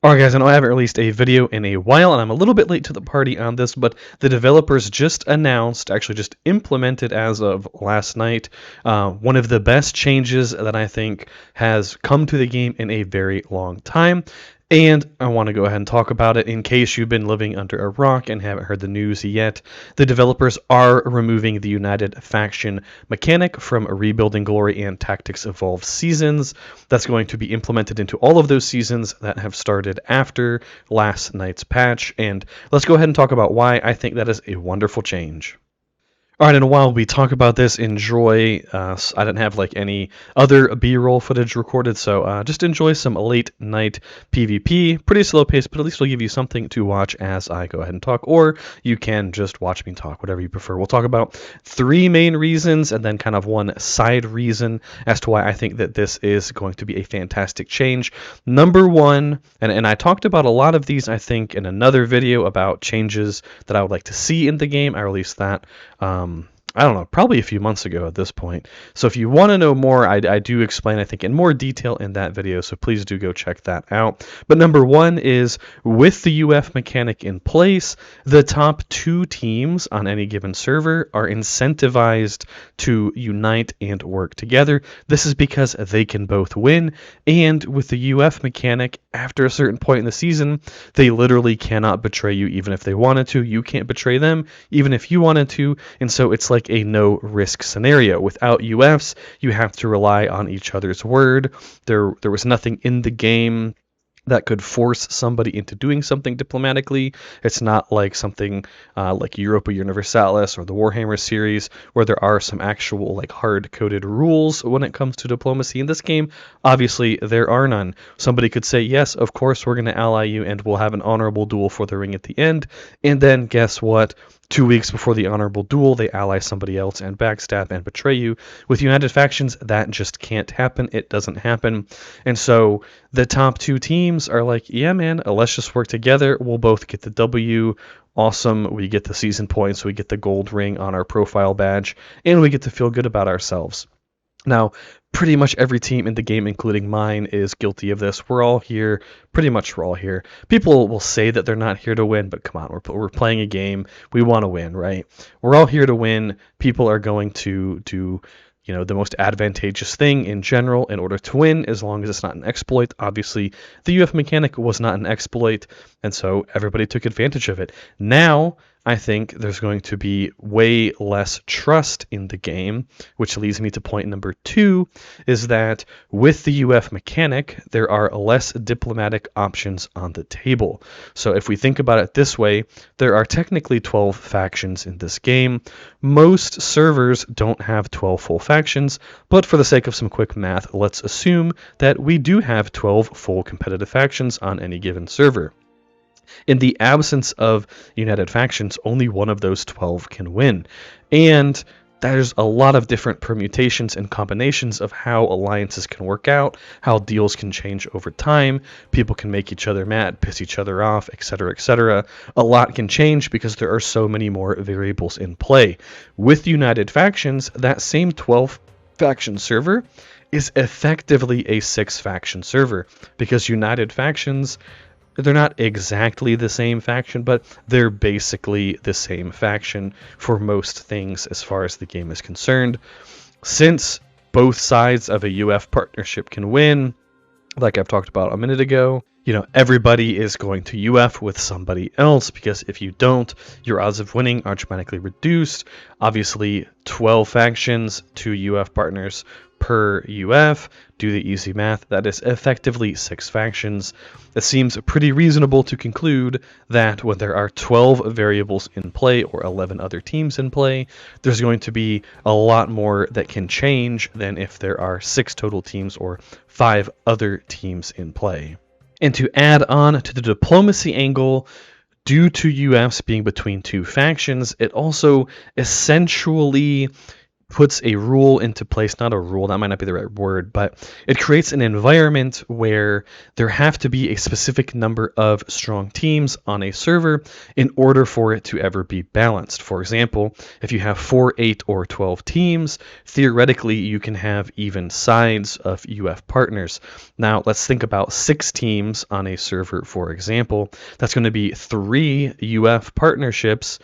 Alright guys, I know I haven't released a video in a while, and I'm a little bit late to the party on this, but the developers just announced, actually just implemented as of last night, one of the best changes that I think has come to the game in a very long time. And I want to go ahead and talk about it in case you've been living under a rock and haven't heard the news yet. The developers are removing the United faction mechanic from Rebuilding Glory and Tactics Evolved seasons. That's going to be implemented into all of those seasons that have started after last night's patch. And let's go ahead and talk about why I think that is a wonderful change. All right, and while we talk about this, enjoy. I didn't have like any other B-roll footage recorded, so just enjoy some late night PvP. Pretty slow pace, but at least it'll give you something to watch as I go ahead and talk, or you can just watch me talk, whatever you prefer. We'll talk about three main reasons and then kind of one side reason as to why I think that this is going to be a fantastic change. Number one, and I talked about a lot of these, I think, in another video about changes that I would like to see in the game. I released that. I don't know, probably a few months ago at this point. So if you want to know more, I do explain, I think, in more detail in that video, so please do go check that out. But number one is, with the UF mechanic in place, the top two teams on any given server are incentivized to unite and work together. This is because they can both win, and with the UF mechanic, after a certain point in the season, they literally cannot betray you even if they wanted to. You can't betray them even if you wanted to, and so it's like a no-risk scenario. Without UFs, you have to rely on each other's word. There was nothing in the game that could force somebody into doing something diplomatically. It's not like something like Europa Universalis or the Warhammer series, where there are some actual like hard-coded rules when it comes to diplomacy. In this game, obviously, there are none. Somebody could say, yes, of course, we're going to ally you, and we'll have an honorable duel for the ring at the end. And then, guess what? 2 weeks before the honorable duel, they ally somebody else and backstab and betray you. With United Factions, that just can't happen. It doesn't happen. And so the top two teams are like, yeah, man, let's just work together. We'll both get the W. Awesome. We get the season points. We get the gold ring on our profile badge. And we get to feel good about ourselves. Now, pretty much every team in the game, including mine, is guilty of this. We're all here. Pretty much we're all here. People will say that they're not here to win, but come on, we're playing a game. We want to win, right? We're all here to win. People are going to do, the most advantageous thing in general in order to win, as long as it's not an exploit. Obviously, the UF mechanic was not an exploit, and so everybody took advantage of it. Now, I think there's going to be way less trust in the game, which leads me to point number two, is that with the UF mechanic, there are less diplomatic options on the table. So if we think about it this way, there are technically 12 factions in this game. Most servers don't have 12 full factions, but for the sake of some quick math, let's assume that we do have 12 full competitive factions on any given server. In the absence of United Factions, only one of those 12 can win. And there's a lot of different permutations and combinations of how alliances can work out, how deals can change over time. People can make each other mad, piss each other off, etc., etc. A lot can change because there are so many more variables in play. With United Factions, that same 12 faction server is effectively a 6-faction server, because United Factions, they're not exactly the same faction, but they're basically the same faction for most things as far as the game is concerned. Since both sides of a UF partnership can win, like I've talked about a minute ago, everybody is going to UF with somebody else, because if you don't, your odds of winning are dramatically reduced. Obviously, 12 factions, 2 UF partners per UF. Do the easy math. That is effectively 6 factions. It seems pretty reasonable to conclude that when there are 12 variables in play, or 11 other teams in play, there's going to be a lot more that can change than if there are 6 total teams or 5 other teams in play. And to add on to the diplomacy angle, due to UFs being between 2 factions, it also essentially puts a rule into place, not a rule, that might not be the right word, but it creates an environment where there have to be a specific number of strong teams on a server in order for it to ever be balanced. For example, if you have 4, 8, or 12 teams, theoretically you can have even sides of UF partners. Now let's think about 6 teams on a server, for example. That's going to be 3 UF partnerships,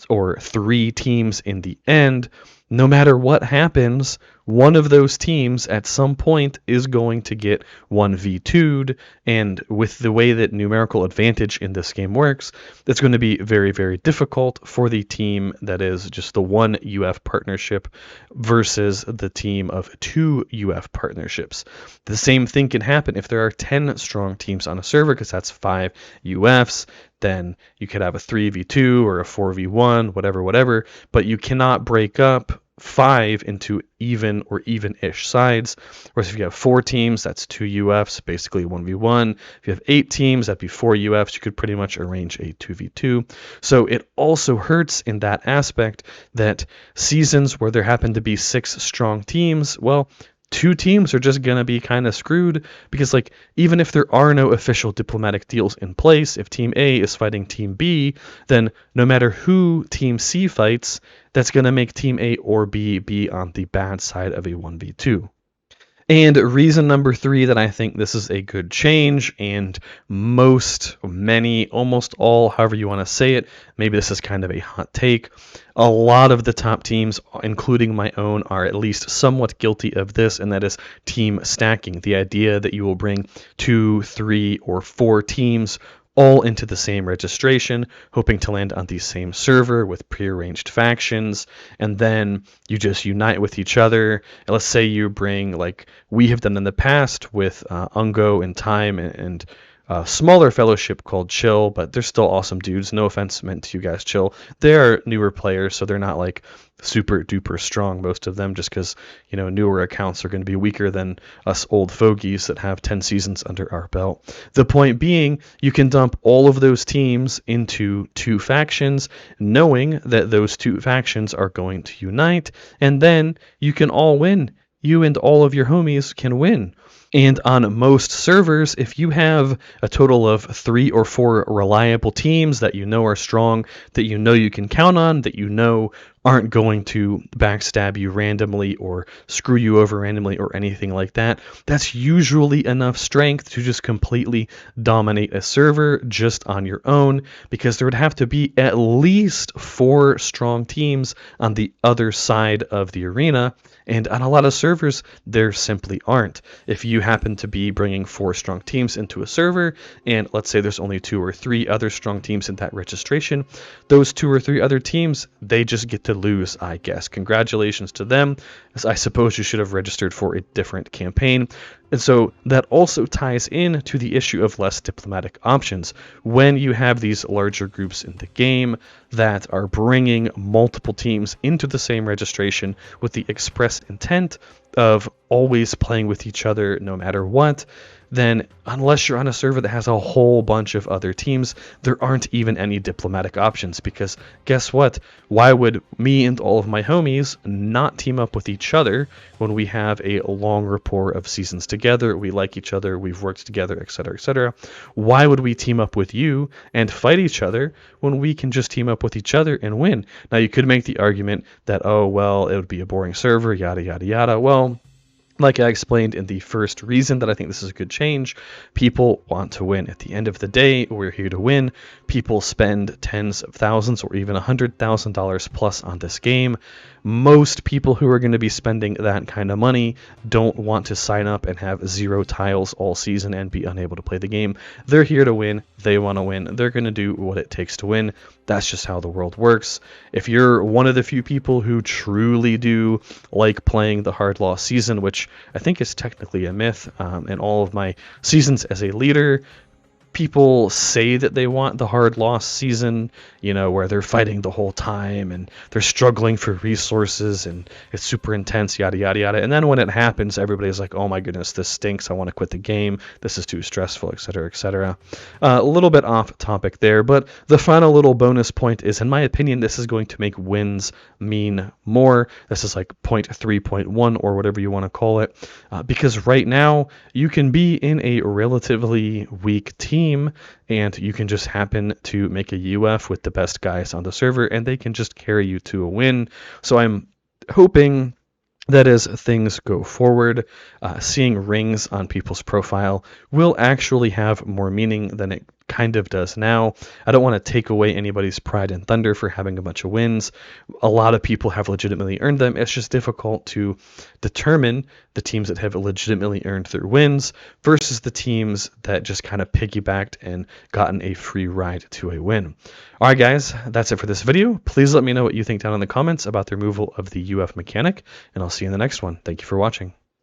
or 3 teams in the end. No matter what happens, one of those teams at some point is going to get 1v2'd, and with the way that numerical advantage in this game works, it's going to be very, very difficult for the team that is just the one UF partnership versus the team of 2 UF partnerships. The same thing can happen if there are 10 strong teams on a server, because that's 5 UFs. Then you could have a 3v2 or a 4v1, whatever, but you cannot break up 5 into even or even-ish sides. Whereas if you have 4 teams, that's 2 UFs, basically 1v1. If you have 8 teams, that'd be 4 UFs. You could pretty much arrange a 2v2. So it also hurts in that aspect that seasons where there happen to be 6 strong teams, well, 2 teams are just going to be kind of screwed, because like even if there are no official diplomatic deals in place, if Team A is fighting Team B, then no matter who Team C fights, that's going to make Team A or B be on the bad side of a 1v2. And reason number 3 that I think this is a good change, and almost all, however you want to say it, maybe this is kind of a hot take, a lot of the top teams, including my own, are at least somewhat guilty of this, and that is team stacking. The idea that you will bring 2, 3, or 4 teams all into the same registration, hoping to land on the same server with prearranged factions, and then you just unite with each other. And let's say you bring, like we have done in the past with Ungo and Time and a smaller fellowship called Chill, but they're still awesome dudes. No offense meant to you guys, Chill. They're newer players, so they're not like super duper strong, most of them, just because, you know, newer accounts are going to be weaker than us old fogies that have 10 seasons under our belt. The point being, you can dump all of those teams into 2 factions, knowing that those 2 factions are going to unite, and then you can all win. You and all of your homies can win. And on most servers, if you have a total of 3 or 4 reliable teams that you know are strong, that you know you can count on, that you know aren't going to backstab you randomly or screw you over randomly or anything like that, that's usually enough strength to just completely dominate a server just on your own, because there would have to be at least 4 strong teams on the other side of the arena, and on a lot of servers, there simply aren't. If you happen to be bringing 4 strong teams into a server, and let's say there's only 2 or 3 other strong teams in that registration, those 2 or 3 other teams, they just get to lose, I guess. Congratulations to them, as I suppose you should have registered for a different campaign. And so that also ties in to the issue of less diplomatic options. When you have these larger groups in the game that are bringing multiple teams into the same registration with the express intent of always playing with each other no matter what, then unless you're on a server that has a whole bunch of other teams, there aren't even any diplomatic options, because guess what? Why would me and all of my homies not team up with each other when we have a long rapport of seasons together, we like each other, we've worked together, etc., etc.? Why would we team up with you and fight each other when we can just team up with each other and win? Now, you could make the argument that, oh, well, it would be a boring server, yada, yada, yada. Well, like I explained in the first reason that I think this is a good change, people want to win. At the end of the day, we're here to win. People spend tens of thousands or even $100,000 plus on this game. Most people who are going to be spending that kind of money don't want to sign up and have 0 tiles all season and be unable to play the game. They're here to win. They want to win. They're going to do what it takes to win. That's just how the world works. If you're one of the few people who truly do like playing the hard loss season, which I think is technically a myth, in all of my seasons as a leader, people say that they want the hard loss season, where they're fighting the whole time and they're struggling for resources and it's super intense, yada, yada, yada. And then when it happens, everybody's like, oh my goodness, this stinks. I want to quit the game. This is too stressful, etc., etc. A little bit off topic there, but the final little bonus point is, in my opinion, this is going to make wins mean more. This is like 0.3.1 or whatever you want to call it, because right now you can be in a relatively weak team and you can just happen to make a UF with the best guys on the server and they can just carry you to a win. So I'm hoping that as things go forward, seeing rings on people's profile will actually have more meaning than it kind of does now. I don't want to take away anybody's pride and thunder for having a bunch of wins. A lot of people have legitimately earned them. It's just difficult to determine the teams that have legitimately earned their wins versus the teams that just kind of piggybacked and gotten a free ride to a win. All right, guys, that's it for this video. Please let me know what you think down in the comments about the removal of the UF mechanic, and I'll see you in the next one. Thank you for watching.